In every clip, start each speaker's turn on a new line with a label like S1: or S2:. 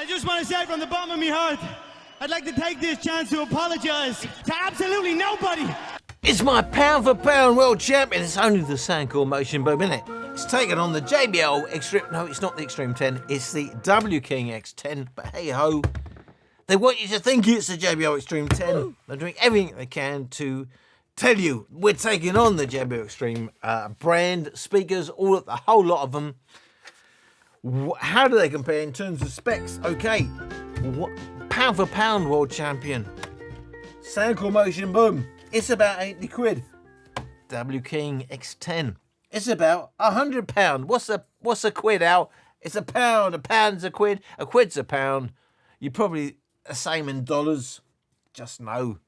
S1: I just want to say from the bottom of my heart, I'd like to take this chance to apologise to absolutely nobody.
S2: It's my pound for pound world champion. It's only the Soundcore Motion Boom, isn't it? It's taken on the JBL Extreme. No, it's not the Extreme 10. It's the W-King X10. But hey ho, they want you to think it's the JBL Extreme 10. They're doing everything they can to tell you we're taking on the JBL Extreme brand speakers, the whole lot of them. How do they compare in terms of specs? Okay, pound for pound world champion. Soundcore Motion Boom. It's about 80 quid. W-King X10. It's about £100. What's a quid, Al? It's a pound. A pound's a quid. A quid's a pound. You're probably the same in dollars. Just know.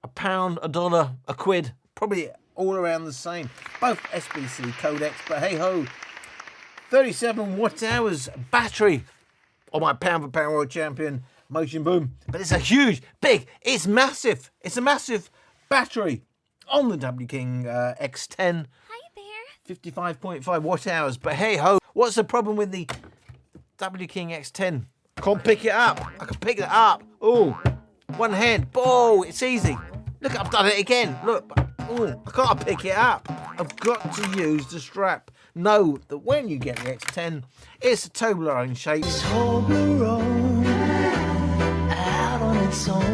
S2: A pound, a dollar, a quid. Probably all around the same. Both SBC codecs, but hey ho. 37 watt hours battery on my pound for pound world champion Motion Boom. But it's a huge, big, it's massive. It's a massive battery on the W-King X10.
S3: Hi there.
S2: 55.5 watt hours. But hey ho, what's the problem with the W-King X10? Can't pick it up. I can pick it up. Oh, one hand. Oh, it's easy. Look, I've done it again. Look. Oh, I can't pick it up. I've got to use the strap. Know that when you get the X10, it's a Toblerone shape.
S4: Toblerone out on its own.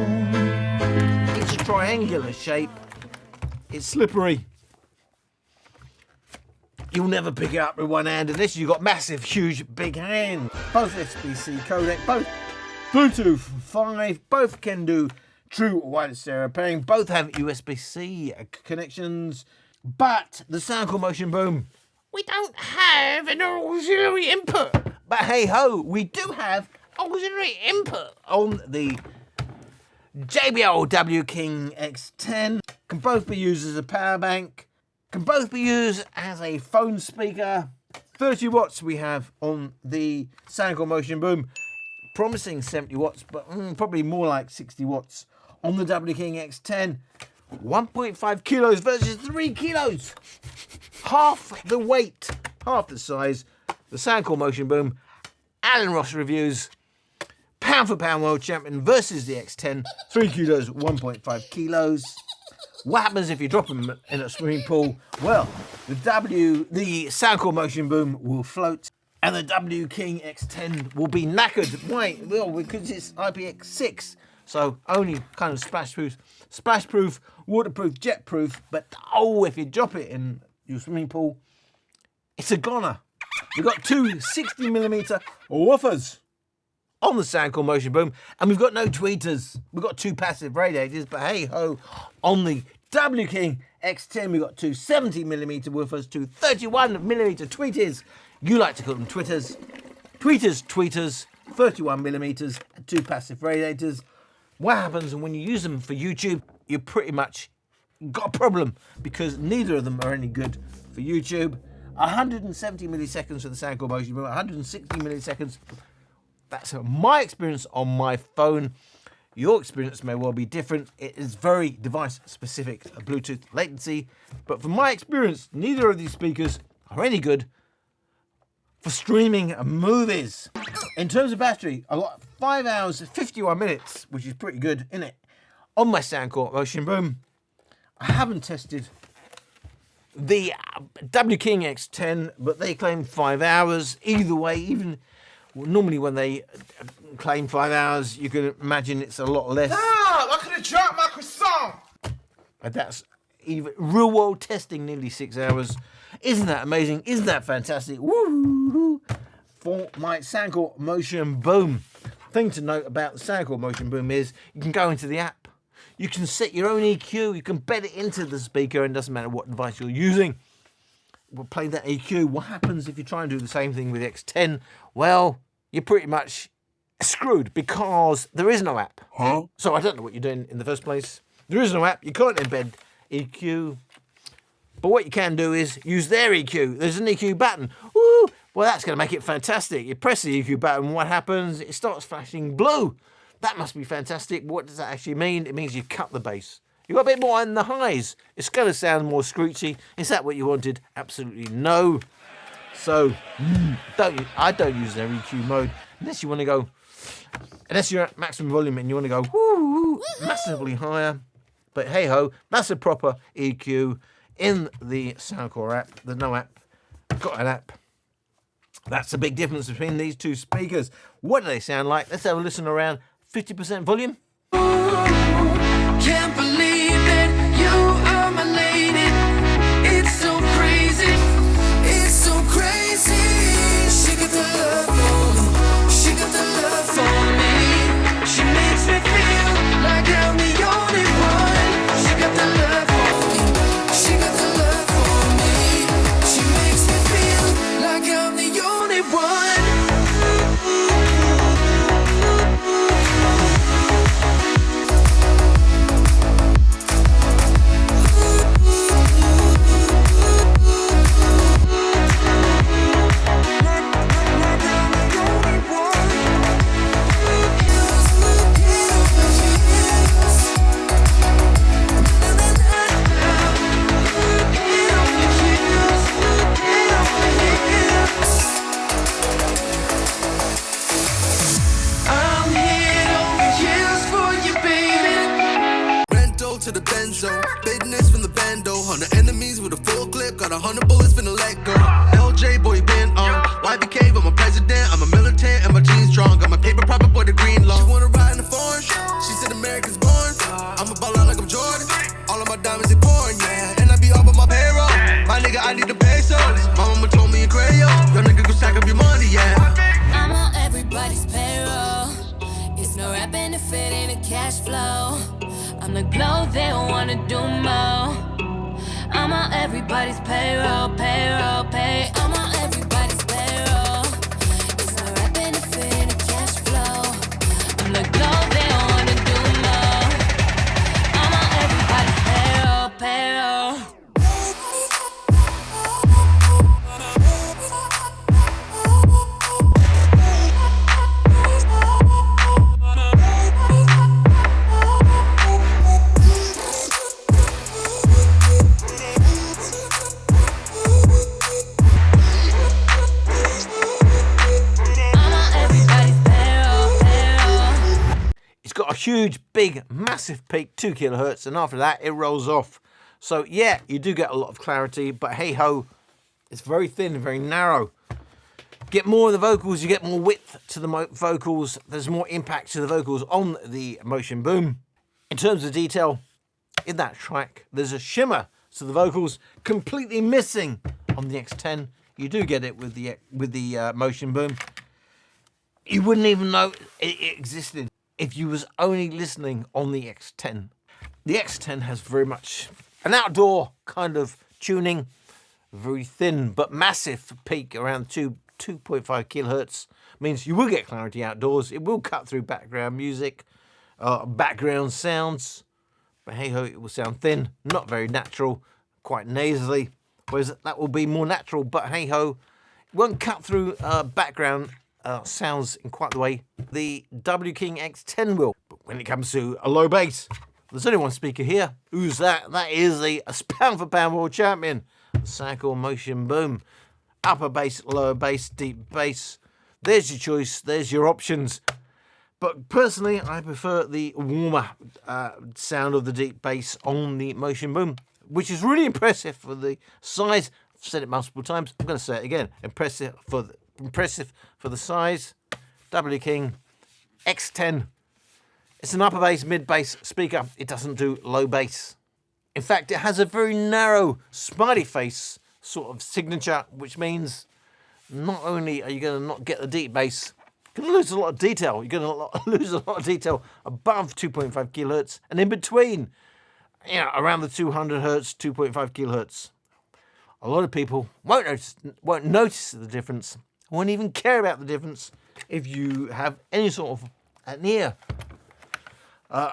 S2: It's a triangular shape. It's slippery. You'll never pick it up with one hand unless you've got massive, huge, big hands. Both SBC codec, both Bluetooth 5, both can do true wireless stereo pairing, both have USB-C connections, but the Soundcore Motion Boom, we don't have an auxiliary input. But hey ho, we do have auxiliary input on the JBL W-King X10. Can both be used as a power bank. Can both be used as a phone speaker. 30 watts we have on the Soundcore Motion Boom. Promising 70 watts, but probably more like 60 watts on the W-King X10. 1.5 kilos versus 3 kilos. Half the weight, half the size. The Soundcore Motion Boom. Alan Ross reviews. Pound for pound world champion versus the X10. 3 kilos, 1.5 kilos. What happens if you drop them in a swimming pool? Well, the Soundcore Motion Boom will float and the W-King X10 will be knackered. Why? Well, because it's IPX6. So only kind of splash-proof, waterproof, jet-proof. But oh, if you drop it in your swimming pool, it's a goner. We've got two 60mm woofers on the Soundcore Motion Boom, and we've got no tweeters. We've got two passive radiators, but hey ho, on the W-King X10, we've got two 70mm woofers, two 31mm tweeters. You like to call them twitters. Tweeters, 31mm, and two passive radiators. What happens when you use them for YouTube? You pretty much got a problem because neither of them are any good for YouTube. 170 milliseconds for the Soundcore Motion Boom, 160 milliseconds. That's my experience on my phone. Your experience may well be different. It is very device specific, Bluetooth latency. But from my experience, neither of these speakers are any good for streaming movies. In terms of battery, I've got 5 hours, 51 minutes, which is pretty good, isn't it? On my Soundcore Motion Boom. I haven't tested the W-King X10, but they claim 5 hours. Either way, normally when they claim 5 hours, you can imagine it's a lot less.
S5: I could have dropped my croissant.
S2: And that's even real world testing, nearly 6 hours. Isn't that amazing? Isn't that fantastic? Woo! For my Soundcore Motion Boom. Thing to note about the Soundcore Motion Boom is you can go into the app. You can set your own EQ. You can bed it into the speaker, and it doesn't matter what device you're using. We'll play that EQ. What happens if you try and do the same thing with X10? Well, you're pretty much screwed because there is no app.
S5: Huh?
S2: So I don't know what you're doing in the first place. There is no app. You can't embed EQ. But what you can do is use their EQ. There's an EQ button. Woo! Well, that's going to make it fantastic. You press the EQ button, what happens? It starts flashing blue. That must be fantastic. What does that actually mean? It means you cut the bass. You got a bit more in the highs. It's going to sound more screechy. Is that what you wanted? Absolutely no. So, I don't use their EQ mode. unless you want to go, unless you're at maximum volume and you want to go woo, massively higher. But hey ho, that's a proper EQ in the Soundcore app. There's no app, got an app. That's the big difference between these two speakers. What do they sound like? Let's have a listen around 50% volume.
S4: Can't believe that you are my lady. It's so crazy. It's so crazy. She got the love for me. She got the love for me. She makes me feel like I'm the only one. She got the love for me. She got the love for me. She makes me feel like I'm the only one.
S3: To the benzo, business from the bando, 100 enemies with a full clip, got 100 bullets finna let go. LJ boy been on, YBK but my president, I'm a militant and my team's strong, got my paper proper boy the green law. She wanna ride in the foreign, she said America's born, I'm a ball out like I'm Jordan, all of my diamonds they pouring, yeah, and I be off of my payroll, my nigga I need the pesos, my mama told me in Crayon, your nigga go stack up your money, yeah.
S6: I'm on everybody's payroll, it's no rapping if it ain't a cash flow. I'm the glow, they don't wanna do more. I'm on everybody's payroll, payroll, pay. I'm on everybody's payroll. It's not rapping if it ain't a cash flow. I'm the glow, they don't wanna do more. I'm on everybody's payroll, payroll.
S2: A huge, big, massive peak, 2 kilohertz, and after that it rolls off. So yeah, you do get a lot of clarity, but hey ho, it's very thin, very narrow. Get more of the vocals, you get more width to the vocals, there's more impact to the vocals on the Motion Boom. In terms of detail, in that track, there's a shimmer to the vocals, completely missing on the X10. You do get it with the Motion Boom. You wouldn't even know it existed if you was only listening on the X10. The X10 has very much an outdoor kind of tuning, very thin but massive peak around 2.5 kilohertz. Means you will get clarity outdoors. It will cut through background music, background sounds, but hey ho, it will sound thin, not very natural, quite nasally, whereas that will be more natural, but hey ho, it won't cut through background sounds in quite the way the W-King X10 will. But when it comes to a low bass, there's only one speaker here. Who's that? That is the pound for pound world champion, Soundcore Motion Boom. Upper bass, lower bass, deep bass. There's your choice, there's your options. But personally, I prefer the warmer sound of the deep bass on the Motion Boom, which is really impressive for the size. I've said it multiple times, I'm going to say it again. Impressive for the size. W-King X10. It's an upper bass, mid bass speaker. It doesn't do low bass. In fact, it has a very narrow smiley face sort of signature, which means not only are you going to not get the deep bass, you're going to lose a lot of detail. You're going to lose a lot of detail above 2.5 kilohertz and in between, you know, around the 200 hertz, 2.5 kilohertz. A lot of people won't notice the difference, won't even care about the difference if you have any sort of an ear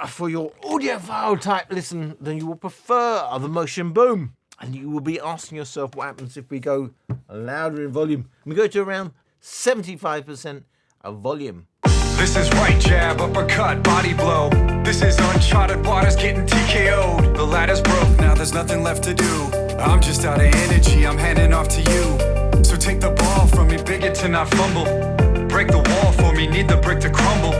S2: for your audiophile type listen, then you will prefer the Motion Boom. And you will be asking yourself what happens if we go louder in volume. We go to around 75% of volume.
S7: This is right jab, uppercut, body blow. This is uncharted waters getting TKO'd. The ladder's broke, now there's nothing left to do. I'm just out of energy, I'm handing off to you. So take the ball from me, bigot to not fumble. break the wall for me, need the brick to crumble.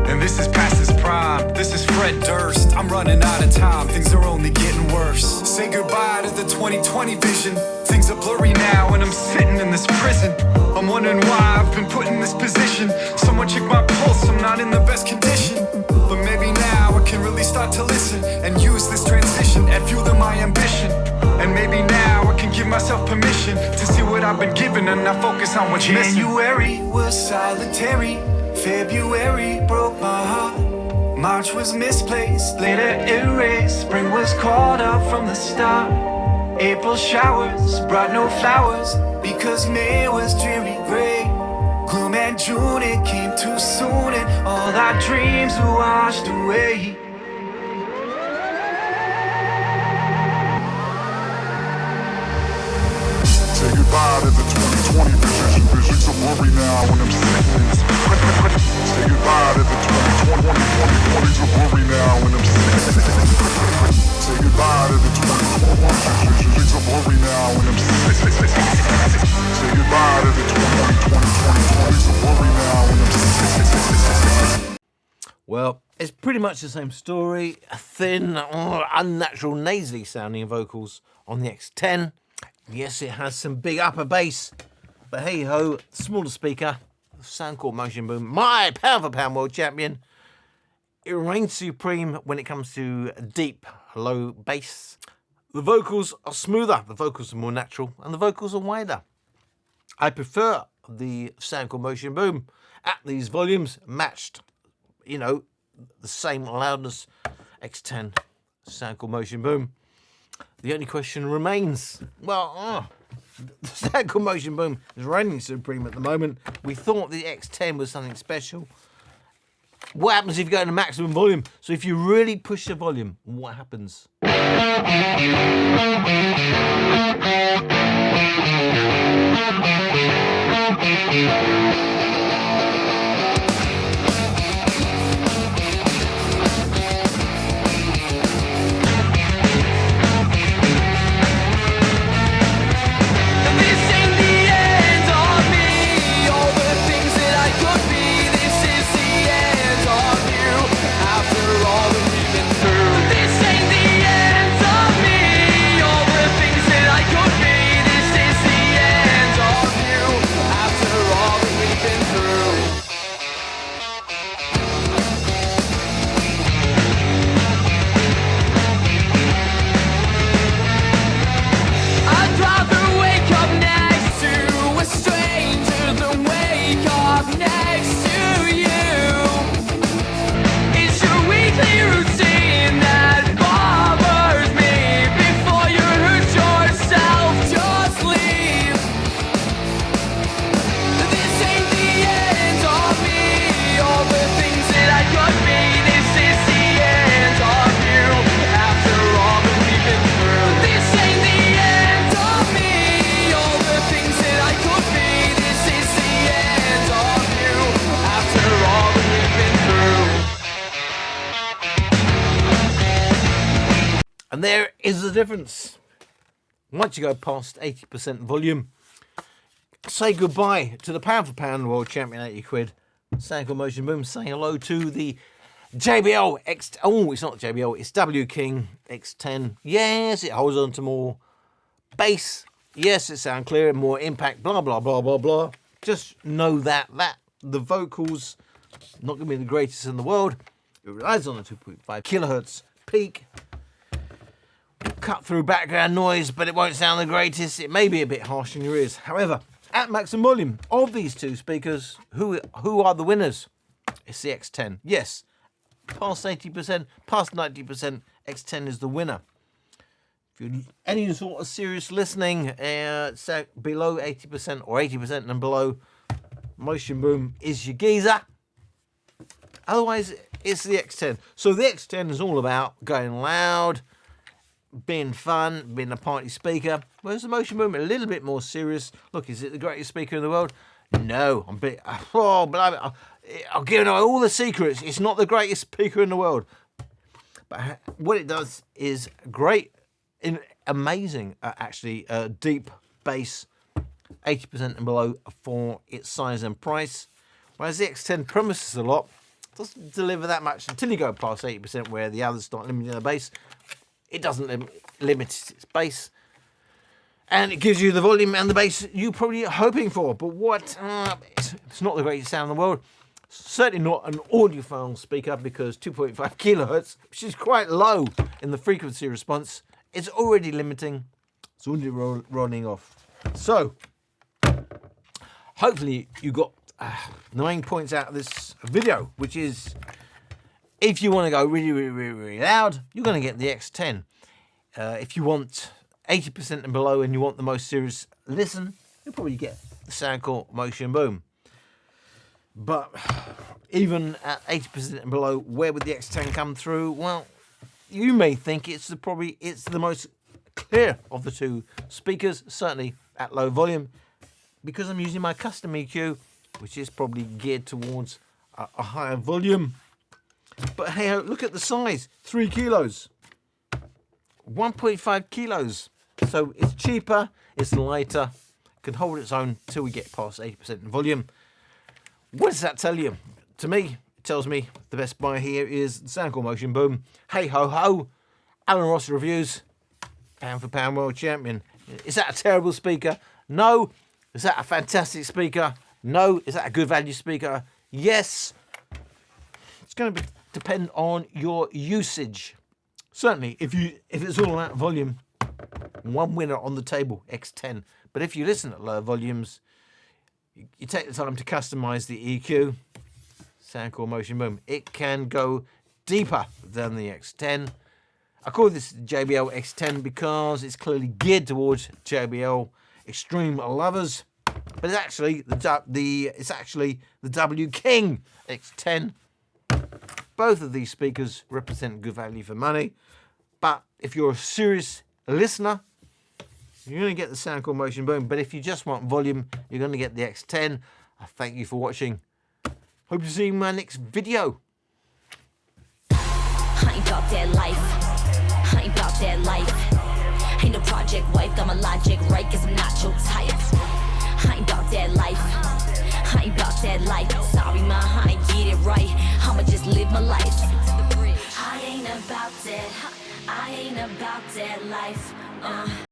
S7: And this is past its prime, this is Fred Durst. I'm running out of time, things are only getting worse. Say goodbye to the 2020 vision. Things are blurry now and I'm sitting in this prison. I'm wondering why I've been put in this position. Someone check my pulse, I'm not in the best condition. But maybe now I can really start to listen and use this transition and fuel to my ambition. And maybe now I can give myself permission to see what I've been given and not focus on what's missing. January was solitary, February broke my heart, March was misplaced, later erased, spring was called up from the start. April showers brought no flowers because May was dreary gray. Gloom and June, it came too soon and all our dreams were washed away.
S8: Say goodbye to the 2020 vision. Visions are blurry now when I'm sitting in this. Say goodbye to the 2020s are blurry now when I'm sitting. Say goodbye to the 2020 visions are blurry now when I'm sitting. Say goodbye to the 2020s are blurry now when I'm sitting.
S2: Well, it's pretty much the same story. Thin, unnatural, nasally sounding vocals on the X10. Yes, it has some big upper bass, but hey ho, smaller speaker, Soundcore Motion Boom, my pound for pound world champion. It reigns supreme when it comes to deep, low bass. The vocals are smoother, the vocals are more natural, and the vocals are wider. I prefer the Soundcore Motion Boom at these volumes, matched, you know, the same loudness, X10, Soundcore Motion Boom. The only question remains, well, the Soundcore Motion Boom is reigning supreme at the moment. We thought the X10 was something special. What happens if you go into maximum volume? So if you really push the volume, what happens? And there is the difference. Once you go past 80% volume, say goodbye to the pound for pound world champion, 80 quid. Soundcore Motion Boom, say hello to the JBL X. Oh, it's not JBL, it's W-King X10. Yes, it holds on to more bass. Yes, it sounds clearer, more impact, blah, blah, blah, blah, blah. Just know that the vocals, not going to be the greatest in the world. It relies on the 2.5 kilohertz peak. Cut through background noise, but it won't sound the greatest. It may be a bit harsh in your ears. However, at maximum volume of these two speakers, who are the winners? It's the X10. Yes, past 80%, past 90%, X10 is the winner. If you're any sort of serious listening, below 80% or 80% and below, Motion Boom is your geezer. Otherwise, it's the X10. So the X10 is all about going loud, being fun, being a party speaker. Whereas the Motion Boom, a little bit more serious. Look, is it the greatest speaker in the world? No. I'll give away all the secrets. It's not the greatest speaker in the world. But what it does is great, amazing, actually, deep bass, 80% and below for its size and price. Whereas the X10 promises a lot, doesn't deliver that much until you go past 80%, where the others start limiting the bass. It doesn't limit its bass, and it gives you the volume and the bass you probably are hoping for. But what? It's not the greatest sound in the world. Certainly not an audiophile speaker, because 2.5 kilohertz, which is quite low in the frequency response, it's already limiting. It's already running off. So, hopefully you got the main points out of this video, which is, if you want to go really loud, you're going to get the X10. If you want 80% and below and you want the most serious listen, you'll probably get the Soundcore Motion Boom. But even at 80% and below, where would the X10 come through? Well, you may think it's the most clear of the two speakers, certainly at low volume, because I'm using my custom EQ, which is probably geared towards a higher volume. But hey, look at the size, 3 kilos, 1.5 kilos. So it's cheaper, it's lighter, can hold its own till we get past 80% in volume. What does that tell you? To me, it tells me the best buy here is the Soundcore Motion Boom. Hey ho ho, Alan Ross Reviews, pound for pound world champion. Is that a terrible speaker? No. Is that a fantastic speaker? No. Is that a good value speaker? Yes. It's going to depend on your usage. Certainly, if it's all about volume, one winner on the table, X10. But if you listen at lower volumes, you take the time to customize the EQ, Soundcore Motion Boom. It can go deeper than the X10. I call this JBL X10 because it's clearly geared towards JBL extreme lovers, but it's actually the W-King X10. Both of these speakers represent good value for money, but if you're a serious listener, you're going to get the Soundcore Motion Boom. But if you just want volume, you're going to get the X10. I thank you for watching. Hope to see you in my next video.
S6: I ain't about that life. I ain't about that life. Ain't no project wife, got my logic right, cause I'm not your type. I ain't about that life. I ain't about that life. Sorry, ma, I ain't get it right. I'ma just live my life. I ain't about that. I ain't about that life.